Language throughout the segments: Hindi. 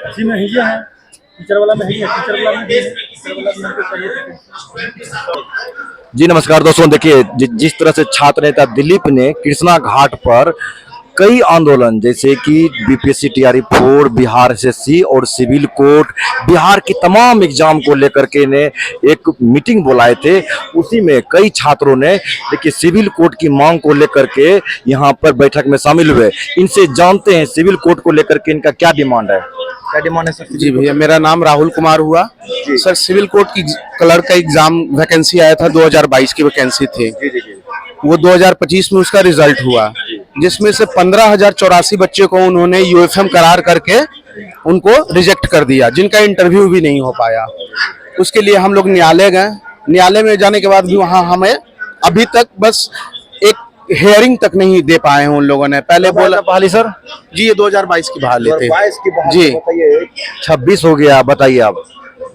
इसी में ही है, टीचर वाला में ही है, टीचर वाला में चाहिए। जी नमस्कार दोस्तों, देखिए जिस तरह से छात्र नेता दिलीप ने कृष्णा घाट पर कई आंदोलन जैसे कि बीपीएससी टीआरई 4, बिहार एसएससी और सिविल कोर्ट, बिहार की तमाम एग्जाम को लेकर के ने एक मीटिंग बुलाए थे। उसी में कई छात्रों ने देखिए सिविल कोर्ट की मांग को लेकर के यहाँ पर बैठक में शामिल हुए। इनसे जानते हैं सिविल कोर्ट को लेकर के इनका क्या डिमांड है। क्या डिमांड है सर? जी भैया, मेरा नाम राहुल कुमार हुआ। सर सिविल कोर्ट की क्लर्क का एग्जाम वैकेंसी आया था, 2022 की वैकेंसी थी। वो 2025 में उसका रिजल्ट हुआ, जिसमें से 15,084 बच्चे को उन्होंने यूएफएम करार करके उनको रिजेक्ट कर दिया, जिनका इंटरव्यू भी नहीं हो पाया। उसके लिए हम लोग न्यायालय गए। न्यायालय में जाने के बाद भी वहाँ हमें अभी तक बस एक हेयरिंग तक नहीं दे पाए हैं उन लोगों ने। पहले बोला बहाली सर जी, ये 2022 की बहाली थी जी, 26 हो गया, बताइए आप।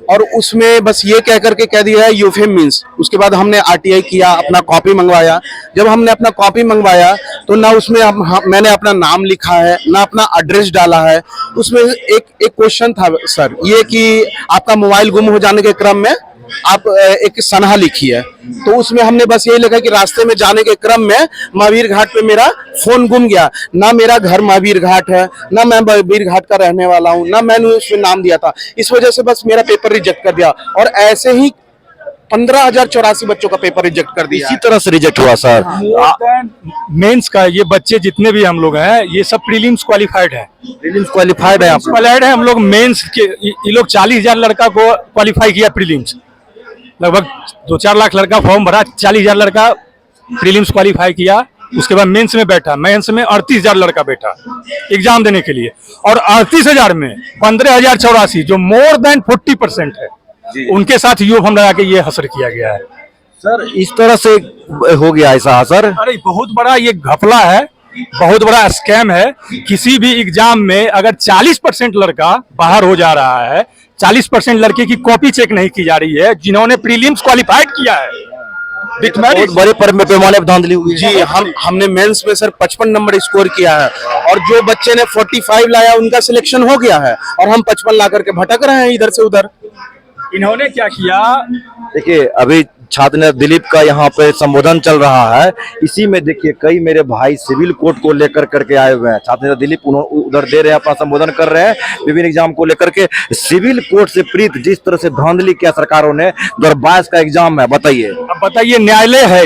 और उसमें बस ये कह करके कह दिया है यूएफएम मींस। उसके बाद हमने आरटीआई किया, अपना कॉपी मंगवाया। जब हमने अपना कॉपी मंगवाया तो ना उसमें मैंने अपना नाम लिखा है, ना अपना एड्रेस डाला है। उसमें एक क्वेश्चन था सर, ये कि आपका मोबाइल गुम हो जाने के क्रम में आप एक सनहा लिखी है। तो उसमें हमने बस यही लिखा कि रास्ते में जाने के क्रम में महावीर घाट पे मेरा फोन गुम गया। ना मेरा घर महावीर घाट है, ना मैं महावीर घाट का रहने वाला हूँ, ना मैंने उसमें नाम दिया था। इस वजह से बस मेरा पेपर रिजेक्ट कर दिया। और ऐसे ही 15,084 बच्चों का पेपर रिजेक्ट कर दिया। इसी तरह से रिजेक्ट हुआ सर। मेंस का ये बच्चे जितने भी हम लोग हैं, ये सब प्रीलिम्स क्वालिफाइड है। प्रीलिम्स क्वालिफाइड है हम लोग मेंस के, ये लोग 40,000 लड़का को क्वालिफाई किया प्रीलिम्स। लगभग 2-4 लाख लड़का फॉर्म भरा, 40,000 लड़का प्रीलिम्स क्वालिफाई किया। उसके बाद मेंस में बैठा, मेंस में 38,000 लड़का बैठा एग्जाम देने के लिए। और 38,000 में 15,084 जो मोर देन 40% है, उनके साथ यूएफएम लगा के ये हसर किया गया है। सर इस तरह से हो गया ऐसा सर? अरे बहुत बड़ा ये घपला है, बहुत बड़ा स्कैम है। किसी भी एग्जाम में अगर 40% लड़का बाहर हो जा रहा है, 40% लड़के की कॉपी चेक नहीं की जा रही है, जिन्होंने प्रीलिम्स क्वालिफाइड किया है। बहुत बड़े पैमाने पर धांधली हुई जी। हमने मेंस में सर 55 नंबर स्कोर किया है, और जो बच्चे ने 45 लाया उनका सिलेक्शन हो गया है, और हम 55 ला करके भटक रहे हैं इधर से उधर। इन्होंने क्या किया, देखिए अभी छात्र नेता दिलीप का यहाँ पे संबोधन चल रहा है। इसी में देखिए कई मेरे भाई सिविल कोर्ट को लेकर करके आए हुए हैं। छात्र नेता दिलीप उधर दे रहे हैं, अपना संबोधन कर रहे हैं विभिन्न एग्जाम को लेकर के। सिविल कोर्ट से प्रीत जिस तरह से धांधली किया सरकारों ने, 2022 का एग्जाम है, बताइए। अब बताइए, न्यायालय है,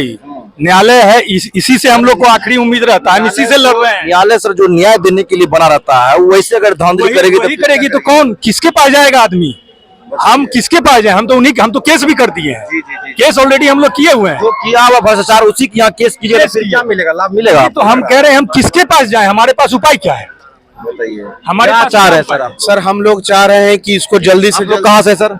न्यायालय है, इसी से हम लोग को आखिरी उम्मीद रहता है, हम इसी से लड़ रहे हैं। न्यायालय सर जो न्याय देने के लिए बना रहता है, वैसे अगर धांधली करेगी तो कौन, किसके पास जाएगा आदमी? हम किसके पास जाए? हम तो केस भी कर दिए हैं। केस ऑलरेडी हम लोग किए हुए हैं। जो किया हुआ भ्रष्टाचार उसी की यहाँ केस कीजिए, फिर क्या मिलेगा, लाभ मिलेगा? तो हम कह रहे हैं हम किसके पास जाएं? हमारे पास उपाय क्या है? बताइए। हमारे क्या पास चाह रहे हैं सर आप? सर हम लोग चाह रहे हैं कि इसको जल्दी से जो कहाँ से सर?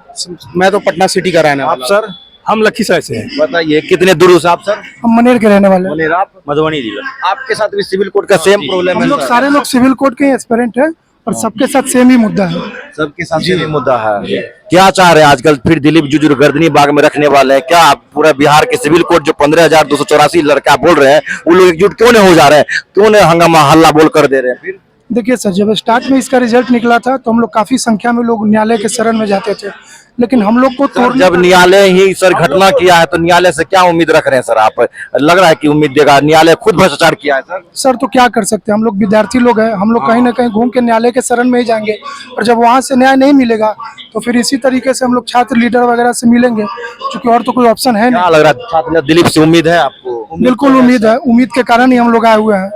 मैं तो पटना सिटी का रहने वाला। आप सर? हम लखीसराय से हैं। बताइए कितने दूर से आप सर? हम मनेर के रहने वाले हैं। मनेर, आप? मधुबनी जिला। आपके साथ भी सिविल कोर्ट का सेम प्रॉब्लम है? हम लोग सारे लोग सिविल कोर्ट के एस्पिरेंट हैं, और सबके साथ सेम ही मुद्दा है। सबके साथ सेम ही मुद्दा है। क्या चाह रहे हैं आजकल फिर दिलीप जुजूर गर्दनी बाग में रखने वाले हैं? क्या पूरा बिहार के सिविल कोर्ट जो 15,284 लड़का बोल रहे हैं, वो लोग एकजुट क्यों नहीं हो जा रहे हैं? क्यों नहीं हंगामा हल्ला बोल कर दे रहे हैं? फिर देखिए सर, जब स्टार्ट में इसका रिजल्ट निकला था तो हम लोग काफी संख्या में लोग न्यायालय के शरण में जाते थे, लेकिन हम लोग को जब न्यायालय ही सर घटना किया है तो न्यायालय से क्या उम्मीद रख रहे हैं सर आप? लग रहा है कि उम्मीद देगा, न्यायालय खुद भ्रष्टाचार किया है सर। सर तो क्या कर सकते हैं, हम लोग विद्यार्थी लोग हैं, हम लोग कहीं ना कहीं घूम के न्यायालय के शरण में ही जाएंगे, और जब वहाँ से न्याय नहीं मिलेगा तो फिर इसी तरीके से हम लोग छात्र लीडर वगैरह से मिलेंगे, क्योंकि और तो कोई ऑप्शन है नहीं। लग रहा है छात्र दिलीप से उम्मीद है आपको? बिल्कुल उम्मीद है, उम्मीद के कारण ही हम लोग आए हुए हैं।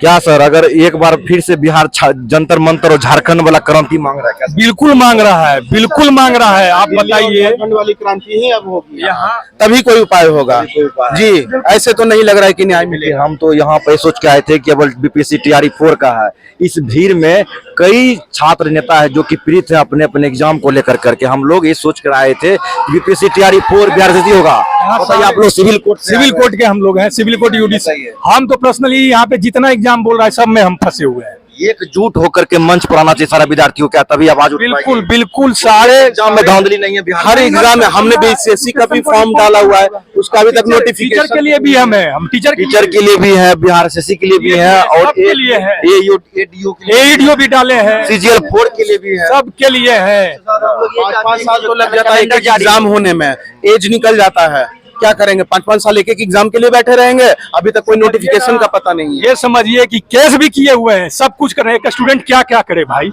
क्या सर अगर एक बार फिर से बिहार जंतर मंतर और झारखंड वाला क्रांति मांग रहा है क्या? बिल्कुल मांग रहा है, बिल्कुल मांग रहा है। आप बताइए, झारखंड वाली क्रांति ही अब होगी यहाँ, तभी कोई उपाय होगा जी। ऐसे तो नहीं लग रहा है कि न्याय मिलेगा। हम तो यहाँ पे सोच के आए थे केवल बीपीएससी टीआरई 4 का है। इस भीड़ में कई छात्र नेता है जो कि पीड़ित है अपने अपने एग्जाम को लेकर करके। हम लोग ये सोच कर आए थे बीपीएससी टीआरई 4 बिहार से होगा। बताइए आप लोग सिविल कोर्ट के हम लोग हैं, सिविल कोर्ट यूडीसी। हम तो पर्सनली यहाँ पे जितना एग्जाम बोल रहा है सब में हम फंसे हुए हैं। एकजुट होकर के मंच पर आना चाहिए सारा विद्यार्थियों का, तभी आवाज उठ पाएगी। बिल्कुल बिल्कुल सारे एग्जाम में धांधली नहीं है बिहार हर में। एग्जाम में हमने बीसीएससी का भी फॉर्म डाला हुआ है, उसका अभी तक टीचर नोटिफिकेशन के लिए भी हम टीचर टीचर के लिए भी है, बिहार एसएससी के लिए भी है, और सबके लिए है। एडीओ के लिए, एडीओ भी डाले हैं, सीजीएल 4 के लिए भी है। सबके लिए है। 5-5 साल तो लग जाता है एक एग्जाम होने में, एज निकल जाता है, क्या करेंगे? 5-5 साल एक एग्जाम के लिए बैठे रहेंगे, अभी तक कोई नोटिफिकेशन का पता नहीं है। ये समझिए कि केस भी किए हुए हैं, सब कुछ कर रहे हैं। एक स्टूडेंट क्या क्या करे भाई,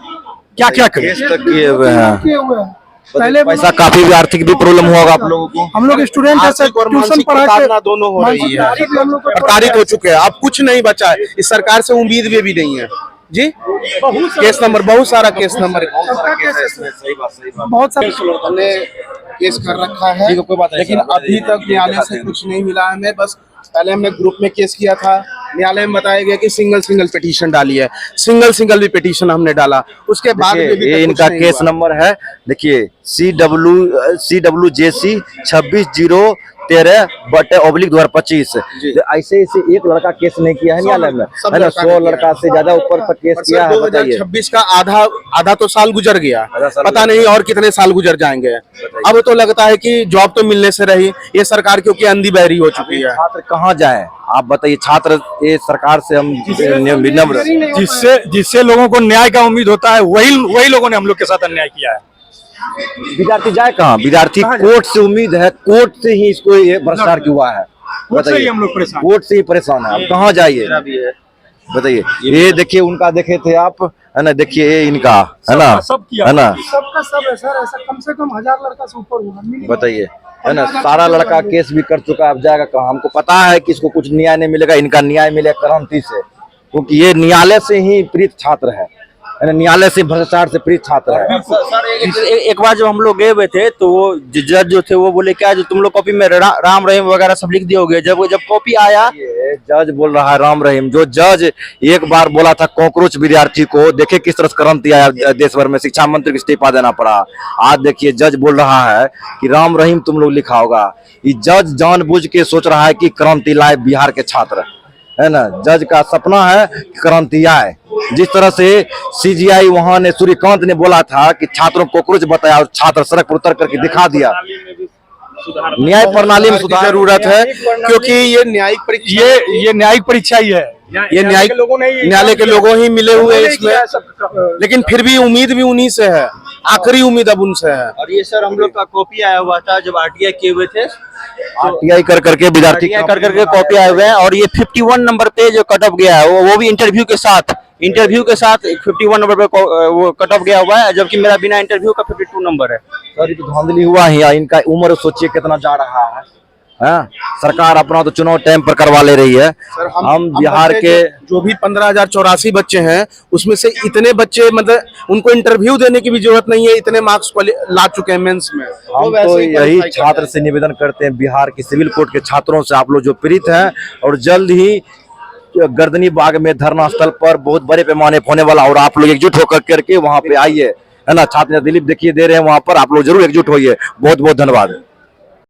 क्या क्या करे। केस तक किए हुए हैं। किए हुए हैं। पहले पैसा काफी भी आर्थिक भी प्रॉब्लम होगा आप लोगों को। हम लोग स्टूडेंट है सर, आर्थिक और ट्यूशन मानसिक पढ़ा के प्रताड़ना दोनों हो रही है, मानसिक हम लोग को प्रताड़ित हो चुके हैं। अब कुछ नहीं बचा है, इस सरकार से उम्मीद भी नहीं है जी। केस नंबर बहुत सारा केस नंबर बहुत सारे हमने केस कर रखा है, लेकिन अभी तक न्यायालय से कुछ नहीं मिला है। हमें बस पहले हमने ग्रुप में केस किया था, न्यायालय में बताया गया कि सिंगल पिटीशन डाली है, सिंगल भी पिटीशन हमने डाला, उसके बाद भी अभी ये तक इनका कुछ नहीं केस हुआ। नंबर है, देखिए CWJC 26/13/2025। ऐसे एक लड़का केस नहीं किया है न्यायालय में, सब है ना? लड़का 100 ने लड़का से ज्यादा ऊपर तक केस और किया सर है, बताइए। 2026 का आधा तो साल गुजर गया, आधा साल पता नहीं और कितने साल गुजर जाएंगे। अब तो लगता है कि जॉब तो मिलने से रही, ये सरकार क्योंकि अंधी बहरी हो चुकी है। छात्र कहाँ जाए आप बताइए? छात्र ये सरकार से हम विनम्र, जिससे लोगों को न्याय का उम्मीद होता है, वही लोगों ने हम लोग के साथ अन्याय किया है। विद्यार्थी जाए कहाँ? विद्यार्थी कोर्ट से उम्मीद है, कोर्ट से ही इसको ये भ्रष्टाचार हुआ है, कोर्ट से ही बताइए। हम लोग परेशान। कोर्ट से ही परेशान है, अब कहाँ जाइए बताइए। ये देखिए उनका देखे थे आप, है ना? देखिए ये इनका, है ना? सब किया। है ना? सबका सब है सर, ऐसा कम से कम 1000 लड़का से ऊपर होगा minimum। बताइए, है ना? सारा लड़का केस भी कर चुका है, अब जाएगा कहाँ? हमको पता है कि इसको कुछ न्याय नहीं मिलेगा, इनका न्याय मिलेगा क्रांति से, क्योंकि ये न्यायालय से ही प्रीत छात्र है ना? न्यायालय से भ्रष्टाचार से प्रीत छात्र है। एक बार जब हम लोग गए हुए थे तो वो जज जो थे वो बोले क्या जो तुम लोग कॉपी में राम रहीम वगैरह सब लिख दियोगे। जब कॉपी आया, ये जज बोल रहा है राम रहीम, जो जज एक बार बोला था कॉकरोच विद्यार्थी को, देखे किस तरह से क्रांति आया देश भर में, शिक्षा मंत्री को इस्तीफा देना पड़ा। आज देखिए जज बोल रहा है कि राम रहीम तुम लोग लिखा होगा। ये जज जानबूझ के सोच रहा है कि क्रांति लाए बिहार के छात्र, है ना? जज का सपना है कि क्रांति आए। जिस तरह से सीजीआई वहां ने सूर्यकांत ने बोला था कि छात्रों को क्रूज बताया और छात्र सड़क पर उतर करके दिखा दिया। न्याय प्रणाली में सुधार जरूरत है, क्योंकि ये न्यायिक परीक्षा, ये न्यायिक परीक्षा ही है। ये न्यायालय के लोगों ही मिले हुए हैं इसमें, लेकिन फिर भी उम्मीद भी उन्हीं से है, आखिरी उम्मीद अब उनसे है। और ये सर हम लोग का कॉपी आया हुआ था जब आरटीआई किए हुए थे, आरटीआई कर करके विद्यार्थी आरटीआई कर करके कॉपी आए हुए हैं। और ये 51 नंबर पे जो कट ऑफ गया है वो भी इंटरव्यू के साथ 51 नंबर पे वो कट ऑफ गया हुआ है, जबकि मेरा बिना इंटरव्यू का 52 नंबर है। सर ये तो धांधली हुआ ही। इनका उम्र सोचिए कितना जा रहा है, हाँ? सरकार अपना तो चुनाव टाइम पर करवा ले रही है। सर हम बिहार बच्चे के जो भी 15,084 बच्चे हैं, उसमें से इतने बच्चे मतलब उनको इंटरव्यू देने की भी जरूरत नहीं है, इतने मार्क्स ला चुके हैं मेंस में। हम वैसे तो ही यही qualify छात्र करते से निवेदन करते हैं, बिहार की सिविल कोर्ट के छात्रों से, आप लोग जो पीड़ित हैं और जल्द ही गर्दनी बाग में धरना स्थल पर बहुत बड़े पैमाने पर होने वाला, और आप लोग एकजुट होकर करके वहां पे आइए, है ना? छात्र दिलीप देखिए दे रहे हैं वहां पर, आप लोग जरूर एकजुट होइए। बहुत बहुत धन्यवाद।